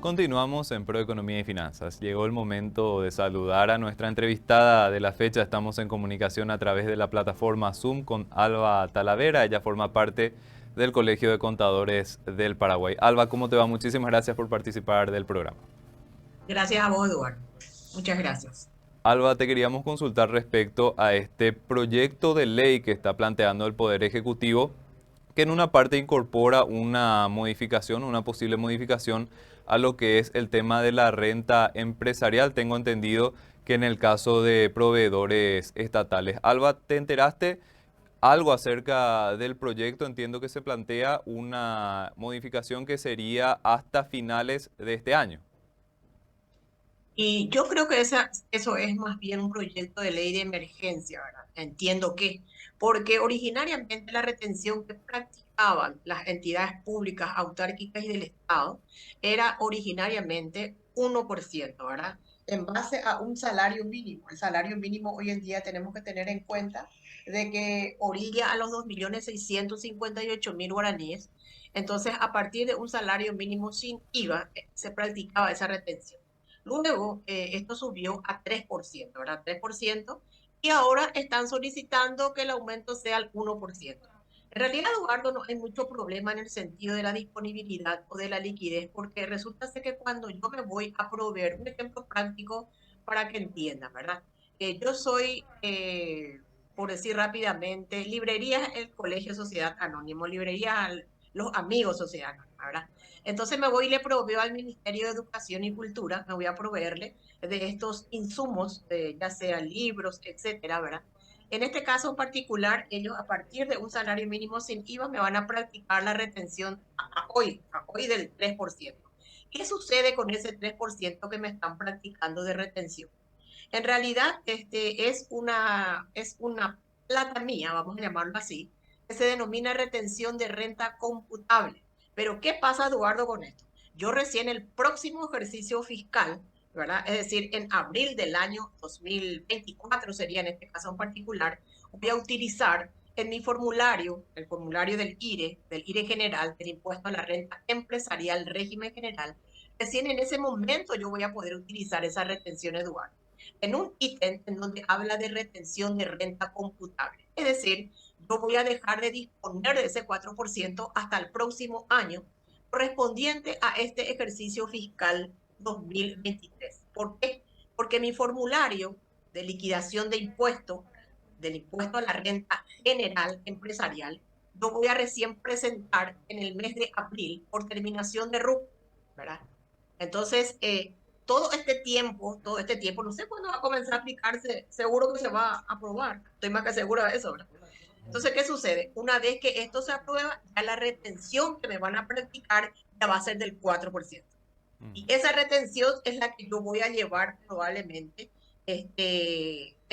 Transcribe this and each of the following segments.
Continuamos en Proeconomía y Finanzas. Llegó el momento de saludar a nuestra entrevistada de la fecha. Estamos en comunicación a través de la plataforma Zoom con Alba Talavera. Ella forma parte del Colegio de Contadores del Paraguay. Alba, ¿cómo te va? Muchísimas gracias por participar del programa. Gracias a vos, Eduardo. Muchas gracias. Alba, te queríamos consultar respecto a este proyecto de ley que está planteando el Poder Ejecutivo, que en una parte incorpora una modificación, una posible modificación a lo que es el tema de la renta empresarial. Tengo entendido que en el caso de proveedores estatales. Alba, ¿te enteraste algo acerca del proyecto? Entiendo que se plantea una modificación que sería hasta finales de este año. Y yo creo que eso es más bien un proyecto de ley de emergencia, ¿verdad? Entiendo que, porque originariamente la retención que practicaban las entidades públicas, autárquicas y del Estado era originariamente 1%, ¿verdad? En base a un salario mínimo. El salario mínimo hoy en día tenemos que tener en cuenta de que orilla a los 2.658.000 guaraníes. Entonces, a partir de un salario mínimo sin IVA, se practicaba esa retención. Luego, esto subió a 3%, ¿verdad? 3%, y ahora están solicitando que el aumento sea el 1%. En realidad, Eduardo, no hay mucho problema en el sentido de la disponibilidad o de la liquidez, porque resulta ser que cuando yo me voy a proveer, un ejemplo práctico para que entiendan, ¿verdad? Yo soy, por decir rápidamente, librerías el Colegio Sociedad Anónimo, librerías los amigos Sociedad Anónima, ¿verdad? Entonces me voy y le proveo al Ministerio de Educación y Cultura, me voy a proveerle de estos insumos, ya sea libros, etcétera, ¿verdad? En este caso en particular, ellos a partir de un salario mínimo sin IVA me van a practicar la retención a hoy del 3%. ¿Qué sucede con ese 3% que me están practicando de retención? En realidad, es una plata mía, vamos a llamarlo así, que se denomina retención de renta computable. Pero, ¿qué pasa, Eduardo, con esto? Yo recién el próximo ejercicio fiscal, ¿verdad? Es decir, en abril del año 2024 sería en este caso en particular, voy a utilizar en mi formulario, el formulario del IRE general, del impuesto a la renta empresarial, régimen general, recién en ese momento yo voy a poder utilizar esa retención, Eduardo, en un ítem en donde habla de retención de renta computable. Es decir, yo voy a dejar de disponer de ese 4% hasta el próximo año correspondiente a este ejercicio fiscal 2023. ¿Por qué? Porque mi formulario de liquidación de impuestos, del impuesto a la renta general empresarial, lo voy a recién presentar en el mes de abril por terminación de RUC, ¿verdad? Entonces, todo este tiempo, no sé cuándo va a comenzar a aplicarse, seguro que se va a aprobar, estoy más que segura de eso, ¿verdad? Entonces, ¿qué sucede? Una vez que esto se aprueba, ya la retención que me van a practicar ya va a ser del 4%. Y Ujú. esa retención es la que yo voy a llevar probablemente en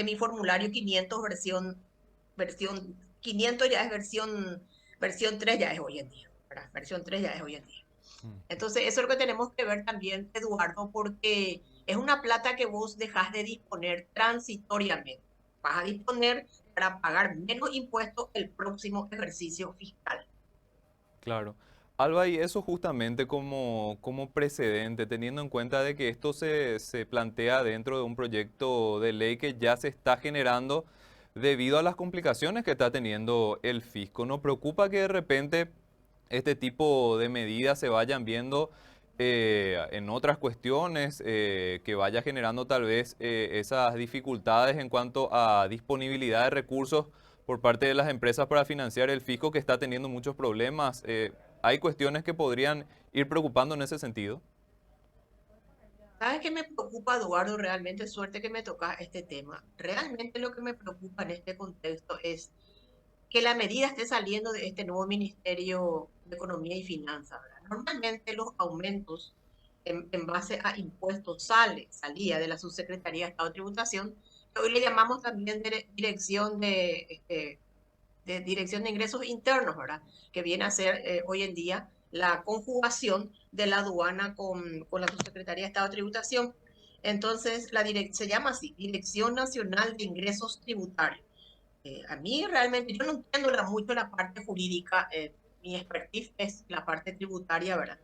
mi formulario 500 versión 500 ya es versión 3 ya es hoy en día, ¿verdad? Versión 3 ya es hoy en día. Entonces, eso es lo que tenemos que ver también, Eduardo, porque es una plata que vos dejás de disponer transitoriamente. Vas a disponer para pagar menos impuestos el próximo ejercicio fiscal. Claro. Alba, y eso justamente como precedente, teniendo en cuenta de que esto se plantea dentro de un proyecto de ley que ya se está generando debido a las complicaciones que está teniendo el fisco. ¿No preocupa que de repente este tipo de medidas se vayan viendo en otras cuestiones, que vaya generando tal vez esas dificultades en cuanto a disponibilidad de recursos por parte de las empresas para financiar el fisco que está teniendo muchos problemas? ¿Hay cuestiones que podrían ir preocupando en ese sentido? ¿Sabes qué me preocupa, Eduardo? Realmente, suerte que me toca este tema. Realmente lo que me preocupa en este contexto es que la medida esté saliendo de este nuevo Ministerio de Economía y Finanzas, ¿verdad? Normalmente los aumentos en base a impuestos salía de la Subsecretaría de Estado de Tributación, que hoy le llamamos también de Dirección de Ingresos Internos, ¿verdad? Que viene a ser hoy en día la conjugación de la aduana con la Subsecretaría de Estado de Tributación. Entonces, se llama así, Dirección Nacional de Ingresos Tributarios. A mí realmente, yo no entiendo mucho la parte jurídica, mi expertise es la parte tributaria, ¿verdad?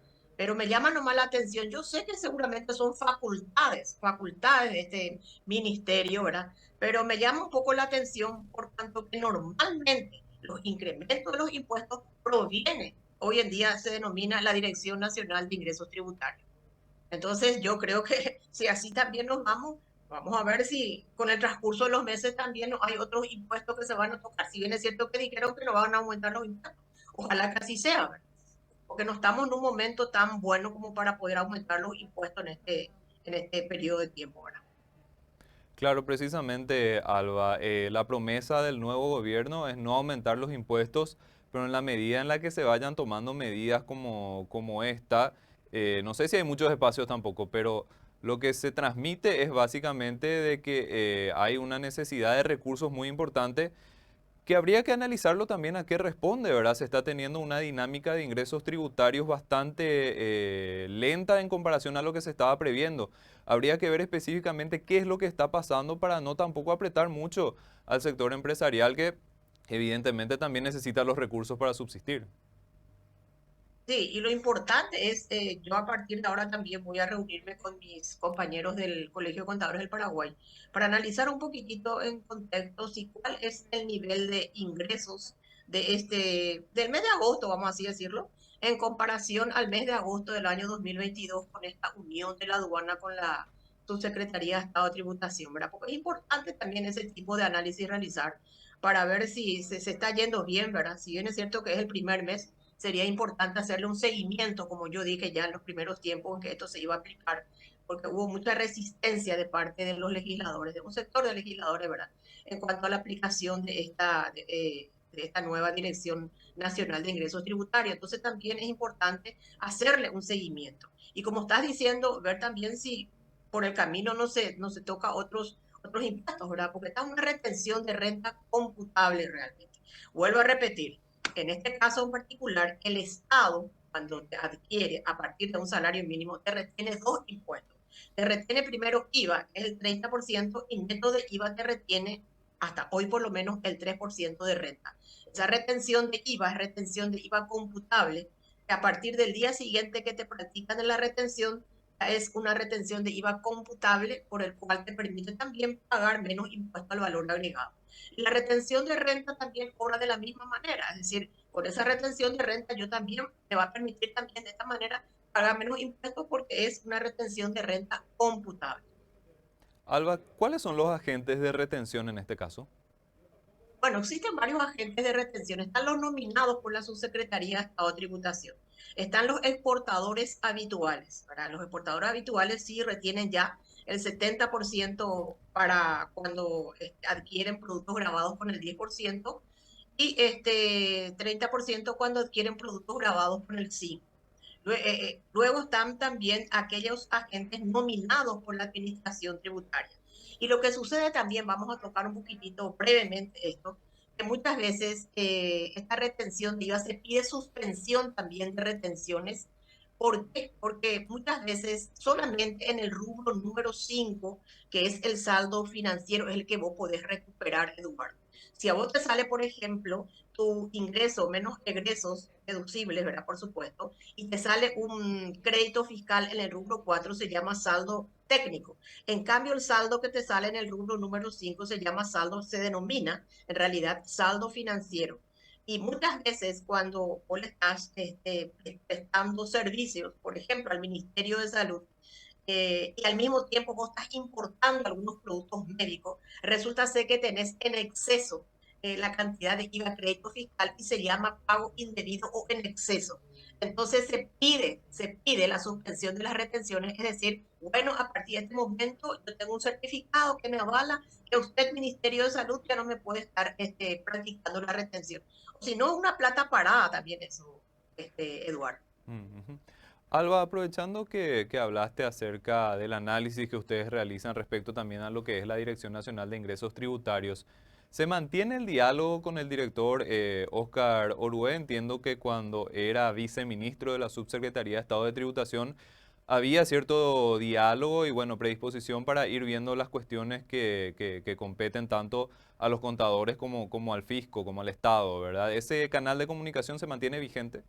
pero me llama nomás la atención. Yo sé que seguramente son facultades de este ministerio, ¿verdad? Pero me llama un poco la atención por tanto que normalmente los incrementos de los impuestos provienen, hoy en día se denomina la Dirección Nacional de Ingresos Tributarios. Entonces, yo creo que si así también nos vamos, vamos a ver si con el transcurso de los meses también no hay otros impuestos que se van a tocar. Si bien es cierto que dijeron que no van a aumentar los impuestos, ojalá que así sea, ¿verdad? Porque no estamos en un momento tan bueno como para poder aumentar los impuestos en este periodo de tiempo, ¿verdad? Claro, precisamente, Alba, la promesa del nuevo gobierno es no aumentar los impuestos, pero en la medida en la que se vayan tomando medidas como esta, no sé si hay muchos espacios tampoco, pero lo que se transmite es básicamente de que hay una necesidad de recursos muy importante que habría que analizarlo también a qué responde, ¿verdad? Se está teniendo una dinámica de ingresos tributarios bastante lenta en comparación a lo que se estaba previendo. Habría que ver específicamente qué es lo que está pasando para no tampoco apretar mucho al sector empresarial que evidentemente también necesita los recursos para subsistir. Sí, y lo importante es, yo a partir de ahora también voy a reunirme con mis compañeros del Colegio de Contadores del Paraguay para analizar un poquitito en contexto si cuál es el nivel de ingresos del mes de agosto, vamos así decirlo, en comparación al mes de agosto del año 2022 con esta unión de la aduana con la Subsecretaría de Estado de Tributación, ¿verdad? Porque es importante también ese tipo de análisis realizar para ver si se está yendo bien, ¿verdad? Si bien es cierto que es el primer mes, sería importante hacerle un seguimiento, como yo dije ya en los primeros tiempos en que esto se iba a aplicar, porque hubo mucha resistencia de parte de los legisladores, de un sector de legisladores, ¿verdad? En cuanto a la aplicación de esta nueva Dirección Nacional de Ingresos Tributarios. Entonces también es importante hacerle un seguimiento. Y como estás diciendo, ver también si por el camino no se toca otros impuestos, ¿verdad? Porque está una retención de renta computable realmente. Vuelvo a repetir, en este caso en particular, el Estado, cuando te adquiere a partir de un salario mínimo, te retiene dos impuestos. Te retiene primero IVA, que es el 30%, y neto de IVA te retiene hasta hoy por lo menos el 3% de renta. Esa retención de IVA es retención de IVA computable, que a partir del día siguiente que te practican la retención, es una retención de IVA computable por el cual te permite también pagar menos impuesto al valor agregado. La retención de renta también cobra de la misma manera, es decir, por esa retención de renta yo también me va a permitir también de esta manera pagar menos impuestos porque es una retención de renta computable. Alba, ¿cuáles son los agentes de retención en este caso? Bueno, existen varios agentes de retención. Están los nominados por la Subsecretaría de Estado de Tributación. Están los exportadores habituales. Para los exportadores habituales sí retienen ya el 70% para cuando adquieren productos grabados con el 10% y 30% cuando adquieren productos grabados con el 5%. Luego están también aquellos agentes nominados por la Administración Tributaria. Y lo que sucede también, vamos a tocar un poquitito brevemente esto, que muchas veces esta retención de IVA se pide suspensión también de retenciones. ¿Por qué? Porque muchas veces solamente en el rubro número 5, que es el saldo financiero, es el que vos podés recuperar, Eduardo. Si a vos te sale, por ejemplo, tu ingreso menos egresos deducibles, ¿verdad? Por supuesto, y te sale un crédito fiscal en el rubro 4, se llama saldo técnico. En cambio, el saldo que te sale en el rubro número 5 se llama saldo, se denomina en realidad saldo financiero. Y muchas veces cuando vos le estás prestando servicios, por ejemplo, al Ministerio de Salud, y al mismo tiempo vos estás importando algunos productos médicos, resulta ser que tenés en exceso la cantidad de IVA crédito fiscal y se llama pago indebido o en exceso. Entonces se pide la suspensión de las retenciones, es decir, bueno, a partir de este momento yo tengo un certificado que me avala que usted, Ministerio de Salud, ya no me puede estar practicando la retención. O si no, una plata parada también eso, Eduardo. Ujú. Alba, aprovechando que hablaste acerca del análisis que ustedes realizan respecto también a lo que es la Dirección Nacional de Ingresos Tributarios, ¿se mantiene el diálogo con el director Óscar Orué? Entiendo que cuando era viceministro de la Subsecretaría de Estado de Tributación había cierto diálogo y bueno, predisposición para ir viendo las cuestiones que competen tanto a los contadores como al fisco, como al Estado, ¿verdad? ¿Ese canal de comunicación se mantiene vigente?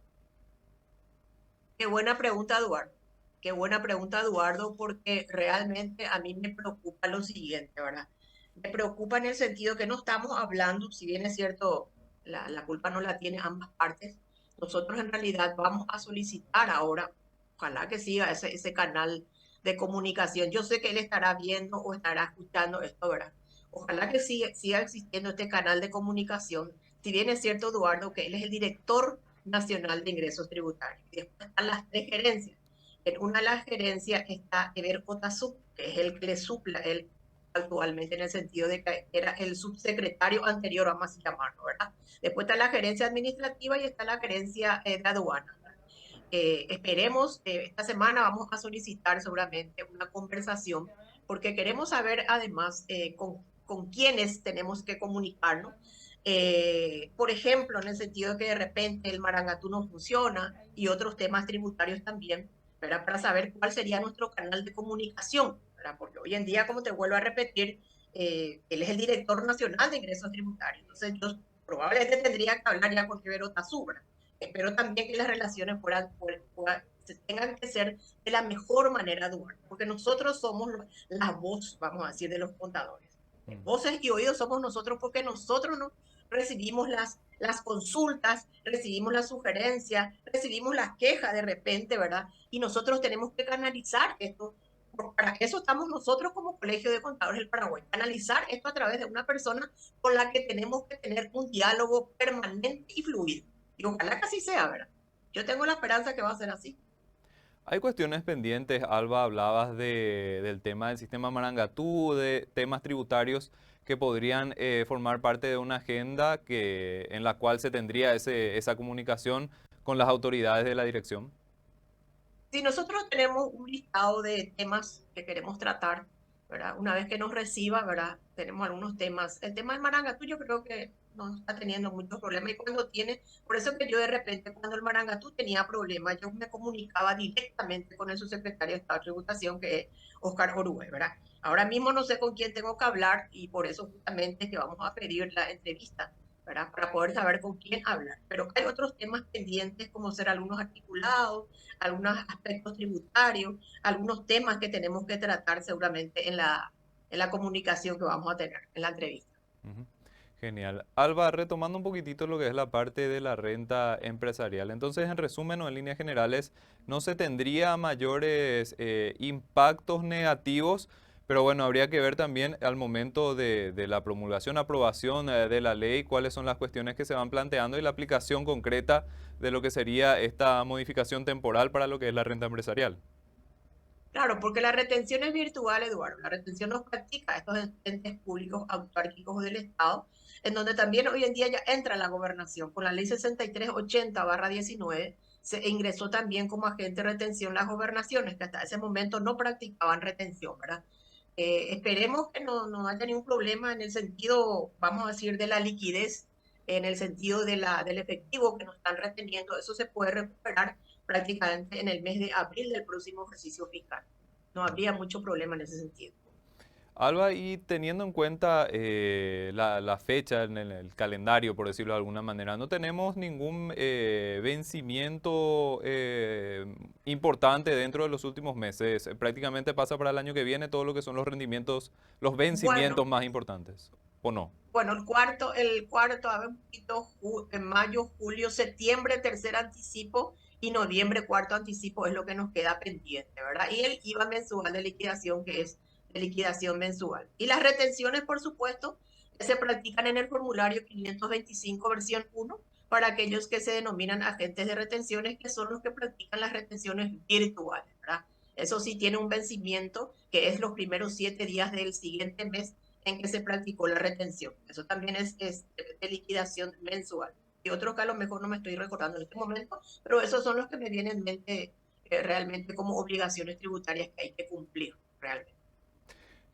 Qué buena pregunta, Eduardo. Qué buena pregunta, Eduardo, porque realmente a mí me preocupa lo siguiente, ¿verdad? Me preocupa en el sentido que no estamos hablando, si bien es cierto, la culpa no la tiene ambas partes, nosotros en realidad vamos a solicitar ahora, ojalá que siga ese canal de comunicación. Yo sé que él estará viendo o estará escuchando esto, ¿verdad? Ojalá que siga existiendo este canal de comunicación. Si bien es cierto, Eduardo, que él es el director nacional de ingresos tributarios. Y después están las tres gerencias. En una de las gerencias está Eber Otasub, que es el que le supla él actualmente en el sentido de que era el subsecretario anterior, vamos a llamarlo, ¿verdad? Después está la gerencia administrativa y está la gerencia de aduana. Esperemos, esta semana vamos a solicitar seguramente una conversación porque queremos saber además con quiénes tenemos que comunicarnos. Por ejemplo, en el sentido de que de repente el Marangatú no funciona y otros temas tributarios también, ¿verdad? Para saber cuál sería nuestro canal de comunicación, ¿verdad? Porque hoy en día, como te vuelvo a repetir, él es el director nacional de ingresos tributarios. Entonces, yo probablemente tendría que hablar ya con Rivero Tazubra. Espero también que las relaciones tengan que ser de la mejor manera, Eduardo, porque nosotros somos la voz, vamos a decir, de los contadores. Mm. Voces y oídos somos nosotros porque nosotros no recibimos las consultas, recibimos las sugerencias, recibimos las quejas de repente, ¿verdad? Y nosotros tenemos que canalizar esto. Para eso estamos nosotros como Colegio de Contadores del Paraguay, canalizar esto a través de una persona con la que tenemos que tener un diálogo permanente y fluido. Y ojalá que así sea, ¿verdad? Yo tengo la esperanza que va a ser así. Hay cuestiones pendientes, Alba, hablabas del tema del sistema Marangatú, de temas tributarios que podrían formar parte de una agenda en la cual se tendría esa comunicación con las autoridades de la dirección. Si nosotros tenemos un listado de temas que queremos tratar, ¿verdad? Una vez que nos reciba, ¿verdad? Tenemos algunos temas. El tema del Marangatú yo creo que no está teniendo muchos problemas y cuando tiene, por eso que yo de repente cuando el Marangatú tenía problemas, yo me comunicaba directamente con el subsecretario de Estado de Tributación, que es Oscar Orué, ¿verdad? Ahora mismo no sé con quién tengo que hablar y por eso justamente es que vamos a pedir la entrevista, ¿verdad? Para poder saber con quién hablar. Pero hay otros temas pendientes como ser algunos articulados, algunos aspectos tributarios, algunos temas que tenemos que tratar seguramente en la comunicación que vamos a tener, en la entrevista. Ujú. Genial. Alba, retomando un poquitito lo que es la parte de la renta empresarial. Entonces, en resumen o en líneas generales, no se tendría mayores impactos negativos, pero bueno, habría que ver también al momento de la promulgación, aprobación de la ley, cuáles son las cuestiones que se van planteando y la aplicación concreta de lo que sería esta modificación temporal para lo que es la renta empresarial. Claro, porque la retención es virtual, Eduardo. La retención nos practica estos entes públicos autárquicos del Estado, en donde también hoy en día ya entra la gobernación. Con la ley 6380/19 se ingresó también como agente de retención las gobernaciones, que hasta ese momento no practicaban retención, ¿verdad? Esperemos que no haya ningún problema en el sentido, vamos a decir, de la liquidez, en el sentido del efectivo que nos están reteniendo. Eso se puede recuperar prácticamente en el mes de abril del próximo ejercicio fiscal. No habría mucho problema en ese sentido. Alba, y teniendo en cuenta la fecha en el calendario, por decirlo de alguna manera, no tenemos ningún vencimiento importante dentro de los últimos meses. Prácticamente pasa para el año que viene todo lo que son los rendimientos, los vencimientos Bueno, más importantes, ¿o no? bueno, a ver, un poquito, en mayo, julio, septiembre, tercer anticipo y noviembre, cuarto anticipo es lo que nos queda pendiente, ¿verdad? Y el IVA mensual de liquidación, que es de liquidación mensual. Y las retenciones, por supuesto, que se practican en el formulario 525 versión 1 para aquellos que se denominan agentes de retenciones, que son los que practican las retenciones virtuales, ¿verdad? Eso sí tiene un vencimiento que es los primeros 7 días del siguiente mes en que se practicó la retención. Eso también es de liquidación mensual. Y otros que a lo mejor no me estoy recordando en este momento, pero esos son los que me vienen en mente realmente como obligaciones tributarias que hay que cumplir realmente.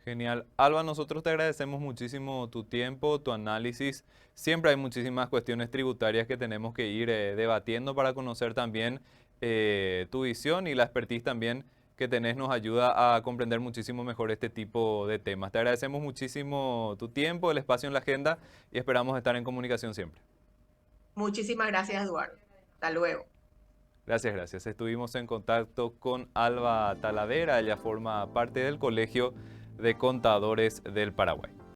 Genial. Alba, nosotros te agradecemos muchísimo tu tiempo, tu análisis. Siempre hay muchísimas cuestiones tributarias que tenemos que ir debatiendo para conocer también tu visión y la expertise también que tenés nos ayuda a comprender muchísimo mejor este tipo de temas. Te agradecemos muchísimo tu tiempo, el espacio en la agenda y esperamos estar en comunicación siempre. Muchísimas gracias, Eduardo. Hasta luego. Gracias, gracias. Estuvimos en contacto con Alba Talavera, ella forma parte del Colegio de Contadores del Paraguay.